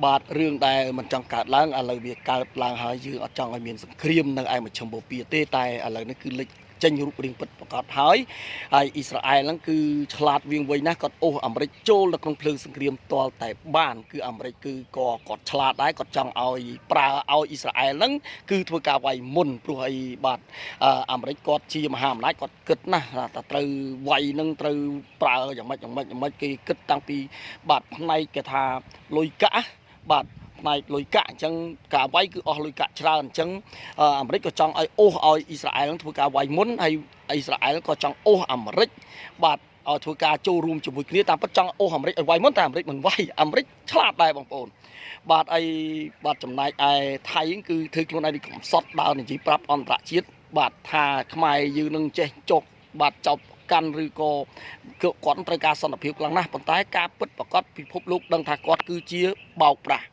បាទរឿងដែលមិនចង់កើតឡើងឥឡូវវាកើតឡើងហើយយើងអត់ចង់ឲ្យមានសង្គ្រាមនៅឯមជ្ឈមបូព៌ាទេតែឥឡូវនេះគឺលេចចេញរូបរាងពិតប្រាកដហើយអ៊ីស្រាអែលហ្នឹងគឺឆ្លាតវាងវៃណាស់គាត់អូសអាមេរិកចូលនៅក្នុងភ្លើងសង្គ្រាមទាល់តែបានគឺអាមេរិកគឺក៏គាត់ឆ្លាតដែរគាត់ចង់ឲ្យប្រើឲ្យអ៊ីស្រាអែលហ្នឹងគឺធ្វើការវាយមុនព្រោះអីបាទអាមេរិកគាត់ជាមហាអំណាចគាត់គិតណាស់ថាត្រូវវាយហ្នឹងត្រូវប្រើយ៉ាងម៉េចគេគិតតាំងពីបាទផ្នែកគេថាលុយកាក់បាទផ្នែកលុយកាក់អញ្ចឹងការវាយគឺអស់លុយកាក់ច្រើនអញ្ចឹងអាមេរិកក៏ចង់ឲ្យអូសឲ្យអ៊ីស្រាអែលនឹងធ្វើការវាយមុនហើយអ៊ីស្រាអែលក៏ចង់អូសអាមេរិកបាទឲ្យធ្វើការចូលរួមជាមួយគ្នាតាមពិតចង់អូសអាមេរិកឲ្យវាយមុនតែអាមេរិកមិនវាយអាមេរិកឆ្លាតដែរបងប្អូនបាទអីបាទចំណែកឯថៃគឺធ្វើខ្លួនឯងកំសត់ដើរនិយាយប្រាប់អន្តរជាតិបាទថាខ្មែរយើងនឹងចេះចុកបាទចោតកាន់ឬក៏គាត់ត្រូវការសន្តិភាពខ្លាំងណាស់ប៉ុន្តែការពិតប្រកបពិភពលោកដឹងថាគាត់គឺជាបោកប្រាស់